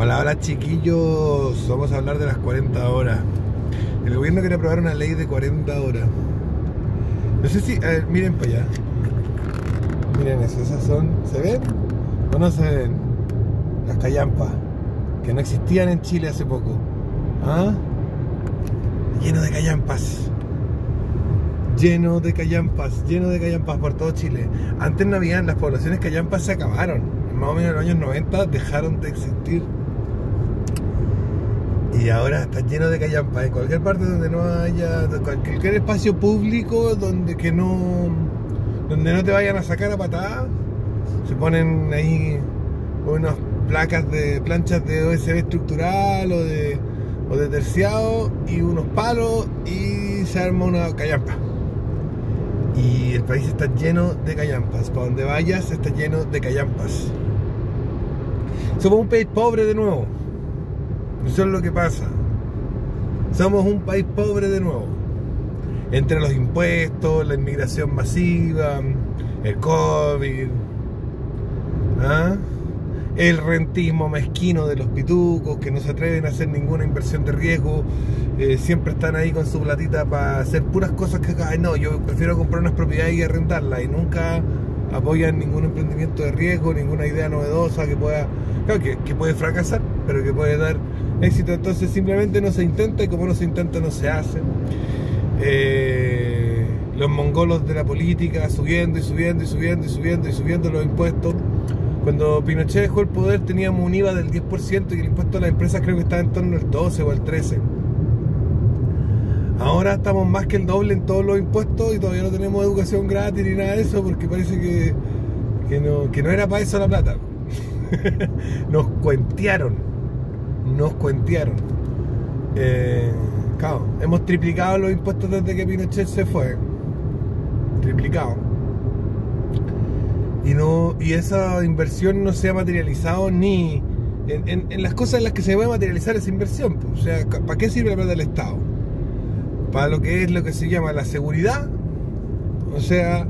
Hola, hola chiquillos, vamos a hablar de las 40 horas. El gobierno quiere aprobar una ley de 40 horas. No sé si, a ver, miren para allá. Miren eso, esas son, ¿se ven? ¿O no se ven? Las callampas, que no existían en Chile hace poco. ¿Ah? Lleno de callampas. Lleno de callampas por todo Chile. Antes no habían, las poblaciones callampas se acabaron. Más o menos en los años 90 dejaron de existir. Y ahora está lleno de callampas. En cualquier parte donde no haya, cualquier espacio público donde no te vayan a sacar a patadas, se ponen ahí unas planchas de OSB estructural o de terciado y unos palos y se arma una callampa. Y el país está lleno de callampas. Para donde vayas está lleno de callampas. Somos un país pobre de nuevo. Eso es lo que pasa. Somos un país pobre de nuevo. Entre los impuestos, la inmigración masiva, el COVID, ¿ah? El rentismo mezquino de los pitucos que no se atreven a hacer ninguna inversión de riesgo. Siempre están ahí con su platita para hacer puras cosas que, ay no, yo prefiero comprar unas propiedades y arrendarlas, y nunca apoyan ningún emprendimiento de riesgo, ninguna idea novedosa que pueda, claro, que puede fracasar, pero que puede dar éxito. Entonces simplemente no se intenta, y como no se intenta no se hace. Los mongolos de la política subiendo los impuestos. Cuando Pinochet dejó el poder teníamos un IVA del 10% y el impuesto a las empresas creo que estaba en torno al 12 o al 13. Ahora estamos más que el doble en todos los impuestos y todavía no tenemos educación gratis ni nada de eso, porque parece que no era para eso la plata. Nos cuentearon. Claro, hemos triplicado los impuestos desde que Pinochet se fue. Triplicado. Y esa inversión no se ha materializado ni en las cosas en las que se puede materializar esa inversión. O sea, ¿para qué sirve la plata del Estado? Para lo que es lo que se llama la seguridad. O sea,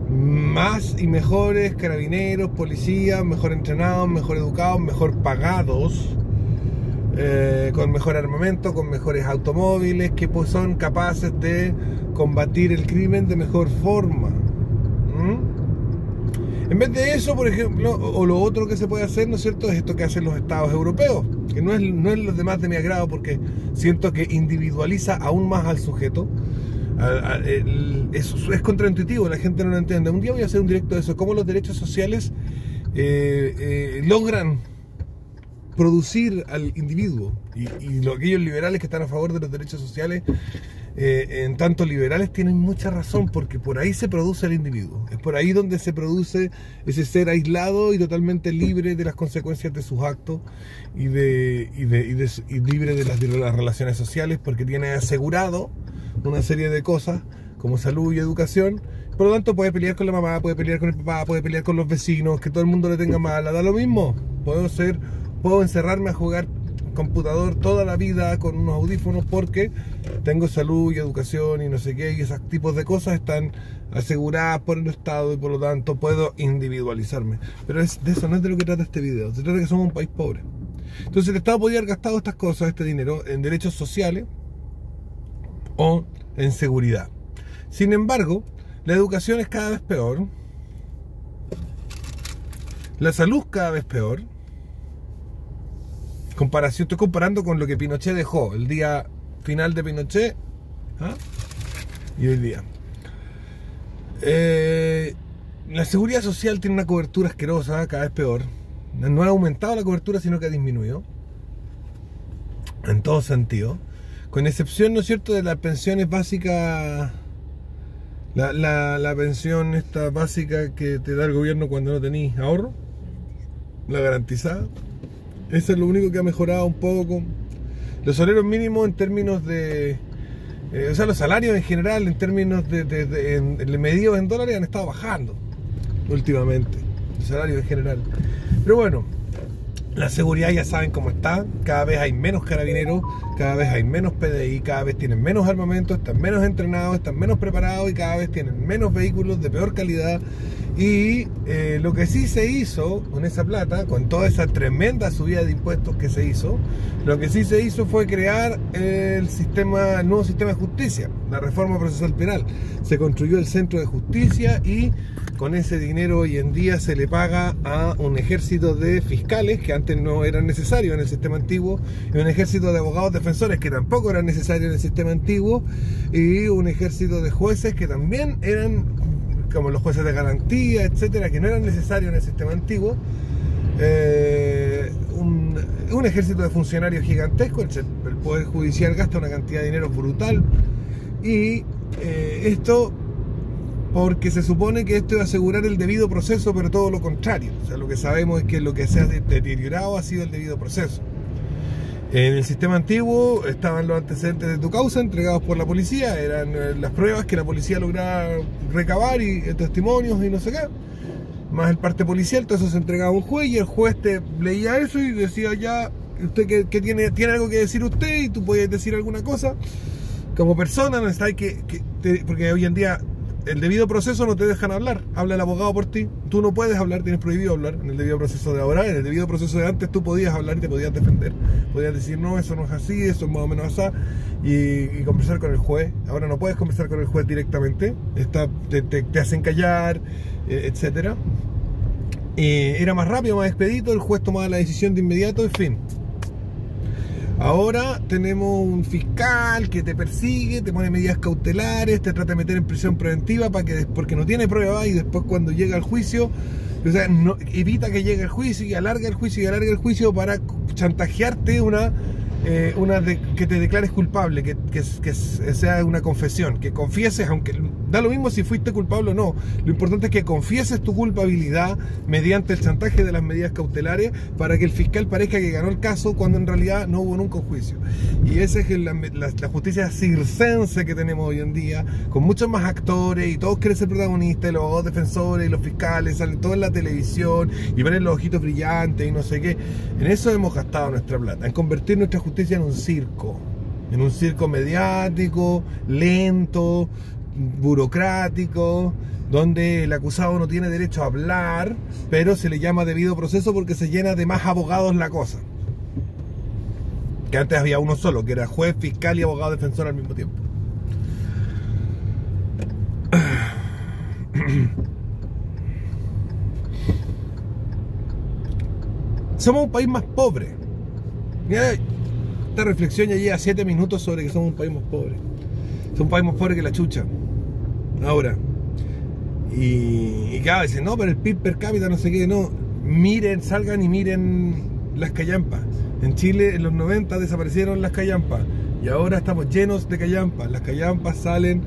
más y mejores carabineros, policías, mejor entrenados, mejor educados, mejor pagados, con mejor armamento, con mejores automóviles, que pues son capaces de combatir el crimen de mejor forma. En vez de eso, por ejemplo, o lo otro que se puede hacer, ¿no es cierto?, es esto que hacen los estados europeos, que no es lo demás de mi agrado, porque siento que individualiza aún más al sujeto. Es contraintuitivo, la gente no lo entiende. Un día voy a hacer un directo de eso, cómo los derechos sociales logran producir al individuo, y aquellos liberales que están a favor de los derechos sociales, en tanto liberales, tienen mucha razón, porque por ahí se produce el individuo, es por ahí donde se produce ese ser aislado y totalmente libre de las consecuencias de sus actos y libre de las relaciones sociales, porque tiene asegurado una serie de cosas como salud y educación. Por lo tanto puede pelear con la mamá, puede pelear con el papá, puede pelear con los vecinos, que todo el mundo le tenga mala, da lo mismo. Puedo encerrarme a jugar computador toda la vida con unos audífonos porque tengo salud y educación y no sé qué, y esos tipos de cosas están aseguradas por el Estado, y por lo tanto puedo individualizarme. Pero de eso no es de lo que trata este video. Se trata de que somos un país pobre. Entonces el Estado podría haber gastado estas cosas, este dinero, en derechos sociales o en seguridad. Sin embargo, la educación es cada vez peor, la salud cada vez peor. Estoy comparando con lo que Pinochet dejó, el día final de Pinochet, y hoy día. La seguridad social tiene una cobertura asquerosa, cada vez peor. No ha aumentado la cobertura, sino que ha disminuido en todo sentido, con excepción, ¿no es cierto?, de las pensiones básicas. La pensión esta básica que te da el gobierno cuando no tenés ahorro, la garantizada. Eso es lo único que ha mejorado un poco. Los salarios mínimos en términos de... o sea, los salarios en general en términos de medidos en dólares han estado bajando últimamente. Los salarios en general. Pero bueno, la seguridad ya saben cómo está. Cada vez hay menos carabineros, cada vez hay menos PDI, cada vez tienen menos armamento, están menos entrenados, están menos preparados y cada vez tienen menos vehículos de peor calidad. Y lo que sí se hizo con esa plata, con toda esa tremenda subida de impuestos que se hizo, lo que sí se hizo fue crear el nuevo sistema de justicia, la reforma procesal penal. Se construyó el centro de justicia y con ese dinero hoy en día se le paga a un ejército de fiscales que antes no eran necesarios en el sistema antiguo, y un ejército de abogados defensores que tampoco eran necesarios en el sistema antiguo, y un ejército de jueces que también eran, como los jueces de garantía, etcétera, que no eran necesarios en el sistema antiguo. Un ejército de funcionarios gigantesco. El Poder Judicial gasta una cantidad de dinero brutal, y esto porque se supone que esto iba a asegurar el debido proceso, pero todo lo contrario. O sea, lo que sabemos es que lo que se ha deteriorado ha sido el debido proceso. En el sistema antiguo estaban los antecedentes de tu causa entregados por la policía, eran las pruebas que la policía lograba recabar y testimonios y no sé qué, más el parte policial. Todo eso se entregaba a un juez y el juez te leía eso y decía: ya, usted que tiene algo que decir usted, y tú puedes decir alguna cosa como persona, no está porque hoy en día el debido proceso no te dejan hablar, habla el abogado por ti, tú no puedes hablar, tienes prohibido hablar en el debido proceso de ahora. En el debido proceso de antes tú podías hablar y te podías defender, podías decir: no, eso no es así, eso es más o menos así, y conversar con el juez. Ahora no puedes conversar con el juez directamente, te hacen callar, etcétera. Era más rápido, más expedito, el juez tomaba la decisión de inmediato, en fin. Ahora tenemos un fiscal que te persigue, te pone medidas cautelares, te trata de meter en prisión preventiva porque no tiene prueba, y después cuando llega al juicio, o sea, evita que llegue el juicio y alarga el juicio para chantajearte que te declares culpable, que sea una confesión, que confieses, aunque da lo mismo si fuiste culpable o no. Lo importante es que confieses tu culpabilidad mediante el chantaje de las medidas cautelares, para que el fiscal parezca que ganó el caso cuando en realidad no hubo nunca un juicio. Y esa es la justicia circense que tenemos hoy en día, con muchos más actores, y todos quieren ser protagonistas, los abogados defensores y los fiscales salen todos en la televisión y ponen los ojitos brillantes y no sé qué. En eso hemos gastado nuestra plata, en convertir nuestra justicia en un circo mediático, lento, burocrático, donde el acusado no tiene derecho a hablar, pero se le llama debido proceso porque se llena de más abogados la cosa. Que antes había uno solo, que era juez, fiscal y abogado defensor al mismo tiempo. Somos un país más pobre. Mira, esta reflexión ya lleva 7 minutos sobre que somos un país más pobre. Somos un país más pobre que la chucha. Ahora. Y claro, dicen: no, pero el PIB per cápita no sé qué. No, miren, salgan y miren las callampas. En Chile en los 90 desaparecieron las callampas, y ahora estamos llenos de callampas. Las callampas salen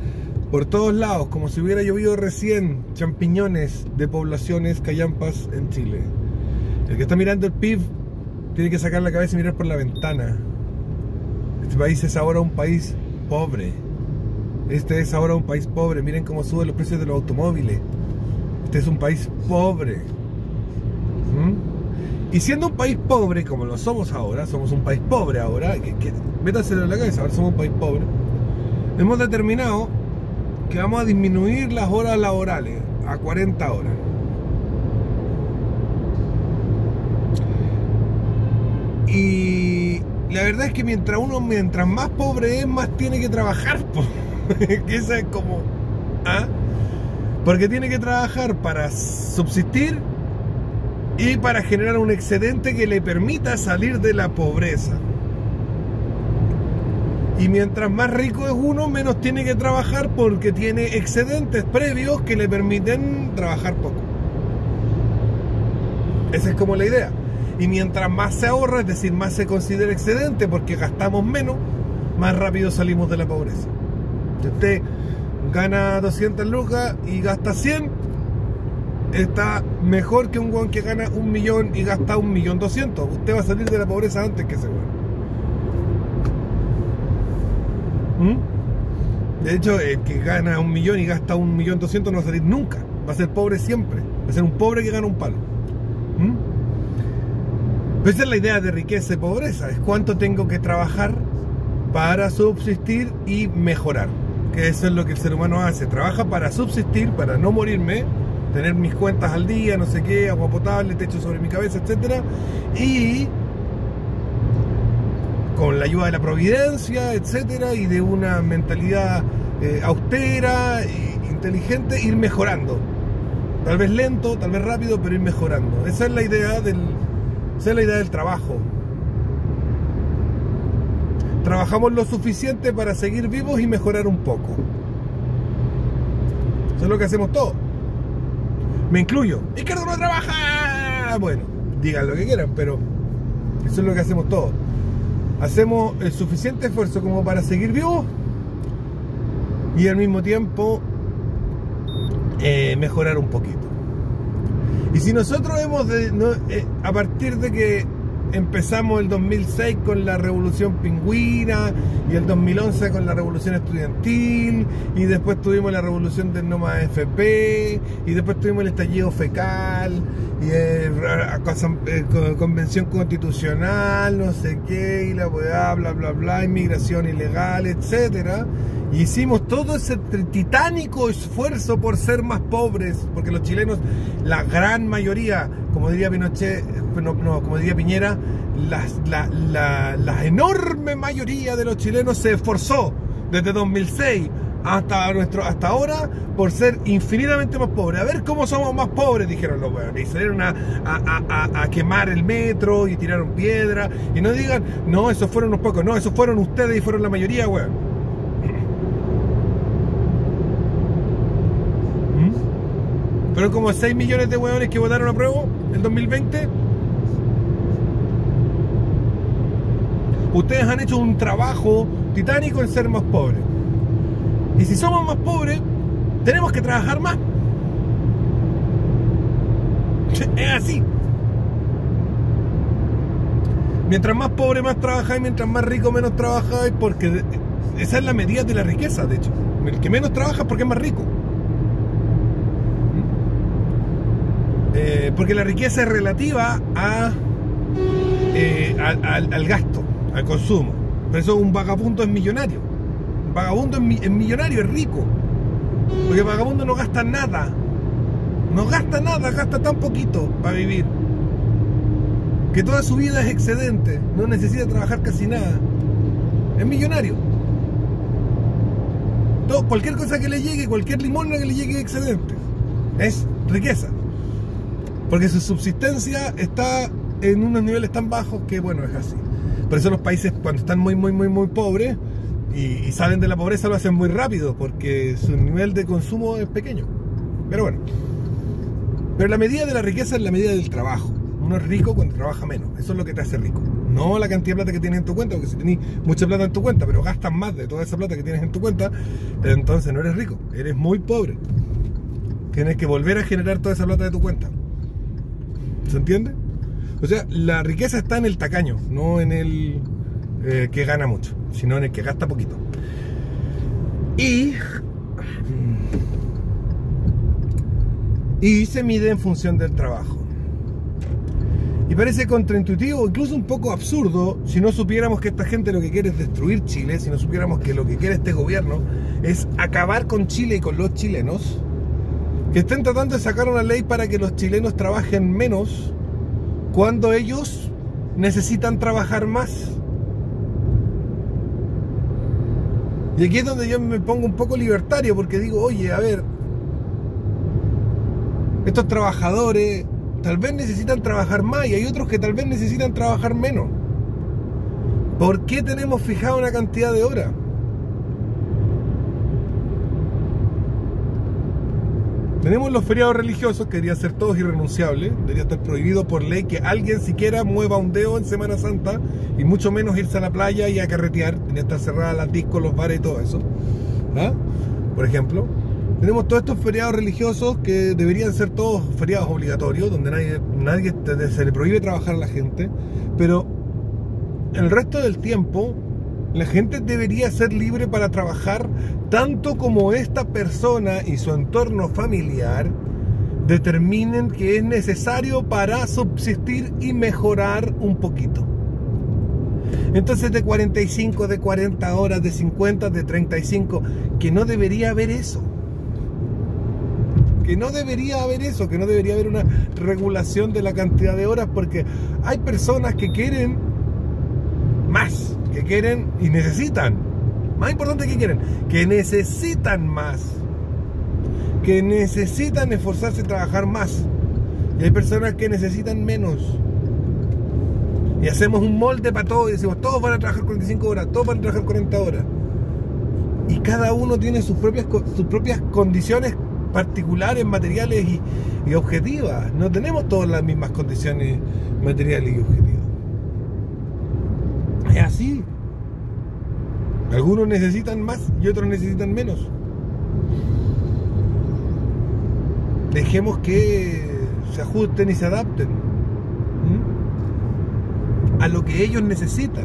por todos lados, como si hubiera llovido recién champiñones de poblaciones callampas en Chile. El que está mirando el PIB tiene que sacar la cabeza y mirar por la ventana. Este país es ahora un país pobre. Este es ahora un país pobre. Miren cómo suben los precios de los automóviles. Este es un país pobre. Y siendo un país pobre como lo somos ahora, somos un país pobre ahora, métaselo en la cabeza, ahora somos un país pobre. Hemos determinado que vamos a disminuir las horas laborales a 40 horas. Y la verdad es que mientras más pobre es, más tiene que trabajar, que esa es como... Porque tiene que trabajar para subsistir y para generar un excedente que le permita salir de la pobreza. Y mientras más rico es uno, menos tiene que trabajar, porque tiene excedentes previos que le permiten trabajar poco. Esa es como la idea. Y mientras más se ahorra, es decir, más se considera excedente porque gastamos menos, más rápido salimos de la pobreza. Si usted gana 200 lucas y gasta 100, está mejor que un weón que gana 1 millón y gasta 1.200.000. Usted va a salir de la pobreza antes que ese weón. De hecho, el que gana 1 millón y gasta 1.200.000 no va a salir nunca. Va a ser pobre siempre. Va a ser un pobre que gana un palo. Pues esa es la idea de riqueza y pobreza. Es cuánto tengo que trabajar para subsistir y mejorar. Que eso es lo que el ser humano hace. Trabaja para subsistir, para no morirme, tener mis cuentas al día, no sé qué, agua potable, techo sobre mi cabeza, etcétera, y con la ayuda de la providencia, etcétera, y de una mentalidad austera e inteligente, ir mejorando. Tal vez lento, tal vez rápido, pero ir mejorando. Esa es la idea del trabajo. Trabajamos lo suficiente para seguir vivos y mejorar un poco. Eso es lo que hacemos todos. Me incluyo. Izquierdo no trabaja. Bueno, digan lo que quieran, pero eso es lo que hacemos todos. Hacemos el suficiente esfuerzo como para seguir vivos y al mismo tiempo mejorar un poquito. Y si nosotros a partir de que empezamos el 2006 con la revolución pingüina y el 2011 con la revolución estudiantil, y después tuvimos la revolución del no más FP, y después tuvimos el estallido fecal y convención constitucional, no sé qué, y la weá, bla bla bla, inmigración ilegal, etcétera. Y hicimos todo ese titánico esfuerzo por ser más pobres, porque los chilenos, la gran mayoría, como diría Pinochet, como diría Piñera, la enorme mayoría de los chilenos se esforzó desde 2006 hasta ahora por ser infinitamente más pobres. A ver cómo somos más pobres, dijeron los weones, y salieron a quemar el metro y tiraron piedra. Y no digan, no, esos fueron unos pocos, no, esos fueron ustedes y fueron la mayoría, weón. Fueron como 6 millones de hueones que votaron a prueba en 2020. Ustedes han hecho un trabajo titánico en ser más pobres. Y si somos más pobres, tenemos que trabajar más. Es así. Mientras más pobre más trabajáis, mientras más rico menos trabajáis, porque esa es la medida de la riqueza, de hecho. El que menos trabaja es porque es más rico. Porque la riqueza es relativa al gasto, al consumo. Por eso un vagabundo es millonario. Un vagabundo es millonario, es rico. Porque el vagabundo no gasta nada. No gasta nada, gasta tan poquito para vivir. Que toda su vida es excedente. No necesita trabajar casi nada. Es millonario. Cualquier cosa que le llegue, cualquier limosna que le llegue es excedente. Es riqueza. Porque su subsistencia está en unos niveles tan bajos que, bueno, es así. Por eso los países, cuando están muy pobres y salen de la pobreza, lo hacen muy rápido, porque su nivel de consumo es pequeño. Pero bueno. Pero la medida de la riqueza es la medida del trabajo. Uno es rico cuando trabaja menos. Eso es lo que te hace rico. No la cantidad de plata que tienes en tu cuenta, porque si tenés mucha plata en tu cuenta, pero gastas más de toda esa plata que tienes en tu cuenta, entonces no eres rico. Eres muy pobre. Tienes que volver a generar toda esa plata de tu cuenta. ¿Se entiende? O sea, la riqueza está en el tacaño, no en el que gana mucho, sino en el que gasta poquito. Y se mide en función del trabajo. Y parece contraintuitivo, incluso un poco absurdo, si no supiéramos que esta gente lo que quiere es destruir Chile, si no supiéramos que lo que quiere este gobierno es acabar con Chile y con los chilenos, que estén tratando de sacar una ley para que los chilenos trabajen menos cuando ellos necesitan trabajar más. Y aquí es donde yo me pongo un poco libertario, porque digo, oye, a ver, estos trabajadores tal vez necesitan trabajar más y hay otros que tal vez necesitan trabajar menos. ¿Por qué tenemos fijado una cantidad de horas? Tenemos los feriados religiosos, que deberían ser todos irrenunciables. Debería estar prohibido por ley que alguien siquiera mueva un dedo en Semana Santa, y mucho menos irse a la playa y a carretear. Deberían estar cerradas las discos, los bares y todo eso. ¿Ah? Por ejemplo, tenemos todos estos feriados religiosos que deberían ser todos feriados obligatorios, donde nadie se le prohíbe trabajar a la gente, pero el resto del tiempo la gente debería ser libre para trabajar tanto como esta persona y su entorno familiar determinen que es necesario para subsistir y mejorar un poquito. Entonces, de 45, de 40 horas, de 50, de 35, que no debería haber eso. que no debería haber eso, que no debería haber una regulación de la cantidad de horas, porque hay personas que quieren más, que quieren y necesitan, más importante que necesitan más, que necesitan esforzarse y trabajar más, y hay personas que necesitan menos. Y hacemos un molde para todos y decimos, todos van a trabajar 45 horas, todos van a trabajar 40 horas. Y cada uno tiene sus propias condiciones particulares, materiales y objetivas. No tenemos todas las mismas condiciones materiales y objetivas. Es así. Algunos necesitan más y otros necesitan menos. Dejemos que se ajusten y se adapten a lo que ellos necesitan,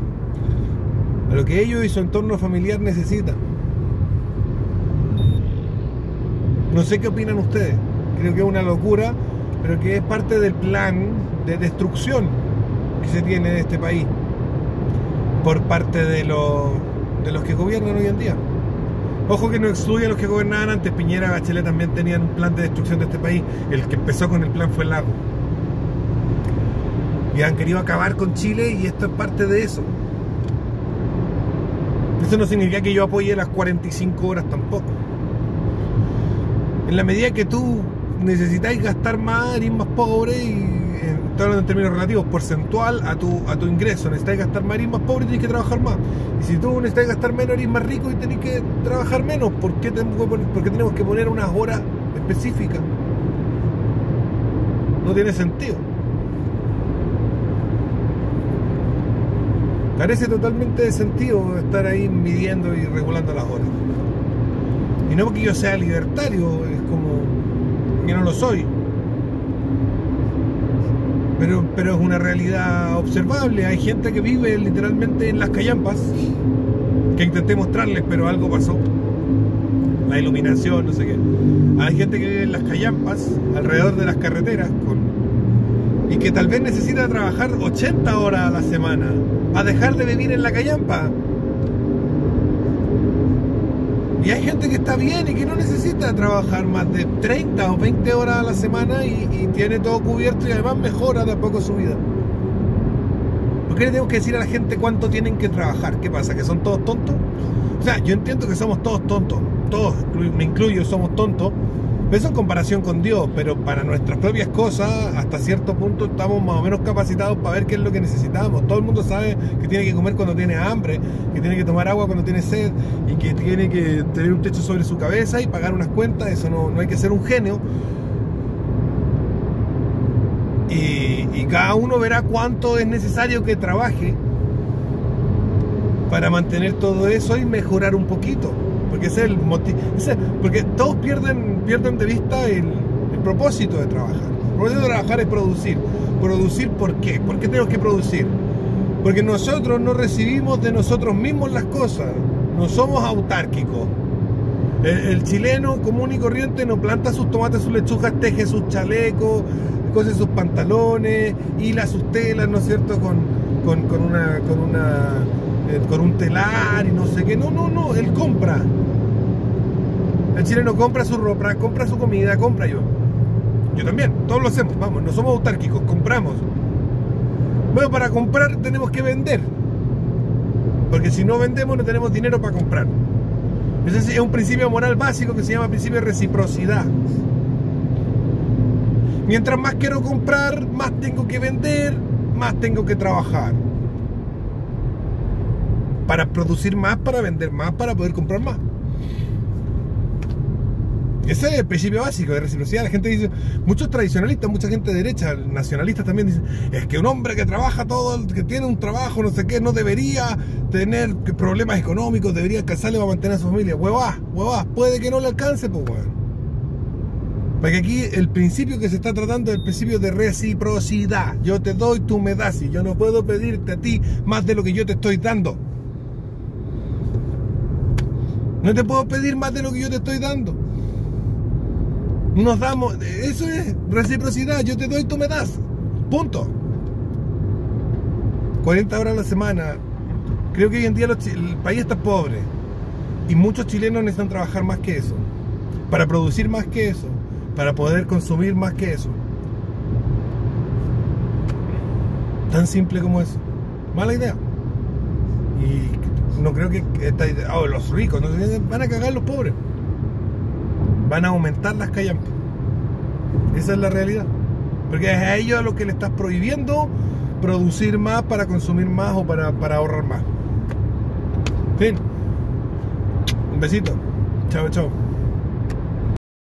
a lo que ellos y su entorno familiar necesitan. No sé qué opinan ustedes. Creo que es una locura, pero que es parte del plan de destrucción que se tiene en este país por parte de los que gobiernan hoy en día. Ojo que no excluye a los que gobernaban antes. Piñera, Bachelet también tenían un plan de destrucción de este país. El que empezó con el plan fue Lago. Y han querido acabar con Chile y esto es parte de eso. Eso no significa que yo apoye las 45 horas tampoco. En la medida que tú necesitáis gastar más, eres más pobre, y estoy hablando en términos relativos, porcentual a tu ingreso, necesitáis gastar más, eres más pobre y tienes que trabajar más. Y si tú necesitas gastar menos, eres más rico y tenés que trabajar menos. ¿Por qué tenemos que poner unas horas específicas? No tiene sentido. Carece totalmente de sentido estar ahí midiendo y regulando las horas. Y no porque yo sea libertario, es como que no lo soy. Pero es una realidad observable. Hay gente que vive literalmente en las callampas, que intenté mostrarles, pero algo pasó. La iluminación, no sé qué. Hay gente que vive en las callampas, alrededor de las carreteras, y que tal vez necesita trabajar 80 horas a la semana a dejar de vivir en la callampa. Y hay gente que está bien y que no necesita trabajar más de 30 o 20 horas a la semana y tiene todo cubierto y además mejora de a poco su vida. ¿Por qué le tenemos que decir a la gente cuánto tienen que trabajar? ¿Qué pasa? ¿Que son todos tontos? O sea, yo entiendo que somos todos tontos, todos, me incluyo, somos tontos. Eso en comparación con Dios, pero para nuestras propias cosas, hasta cierto punto estamos más o menos capacitados para ver qué es lo que necesitamos. Todo el mundo sabe que tiene que comer cuando tiene hambre, que tiene que tomar agua cuando tiene sed, y que tiene que tener un techo sobre su cabeza y pagar unas cuentas. Eso no hay que ser un genio. Y cada uno verá cuánto es necesario que trabaje para mantener todo eso y mejorar un poquito. Porque ese es el motivo. Porque todos pierden de vista el propósito de trabajar. El propósito de trabajar es producir. ¿Producir por qué? ¿Por qué tenemos que producir? Porque nosotros no recibimos de nosotros mismos las cosas. No somos autárquicos. El chileno común y corriente no planta sus tomates, sus lechugas, teje sus chalecos, cose sus pantalones, hila sus telas, ¿no es cierto? Con un telar y no sé qué. No, él compra. El chileno compra su ropa, compra su comida, compra yo también, todos lo hacemos, vamos, no somos autárquicos, compramos. Bueno, para comprar tenemos que vender, porque si no vendemos no tenemos dinero para comprar. Ese es un principio moral básico que se llama principio de reciprocidad. Mientras más quiero comprar, más tengo que vender, más tengo que trabajar para producir más, para vender más, para poder comprar más. Ese es el principio básico de reciprocidad. La gente dice, muchos tradicionalistas, mucha gente de derecha, nacionalistas también dicen, es que un hombre que trabaja todo, que tiene un trabajo, no sé qué, no debería tener problemas económicos, debería alcanzarle para mantener a su familia. Huevás, puede que no le alcance, pues weón. Porque aquí el principio que se está tratando es el principio de reciprocidad. Yo te doy, tú me das, y yo no puedo pedirte a ti más de lo que yo te estoy dando. No te puedo pedir más de lo que yo te estoy dando. Nos damos, eso es reciprocidad, yo te doy, tú me das, punto. 40 horas a la semana. Creo que hoy en día el país está pobre y muchos chilenos necesitan trabajar más que eso, para producir más que eso, para poder consumir más que eso. Tan simple como eso. Mala idea. Y no creo que esta idea, los ricos no van a cagar los pobres. Van a aumentar las callampas. Esa es la realidad. Porque es a ellos a los que le estás prohibiendo producir más para consumir más o para ahorrar más. Fin. Un besito. Chao, chao.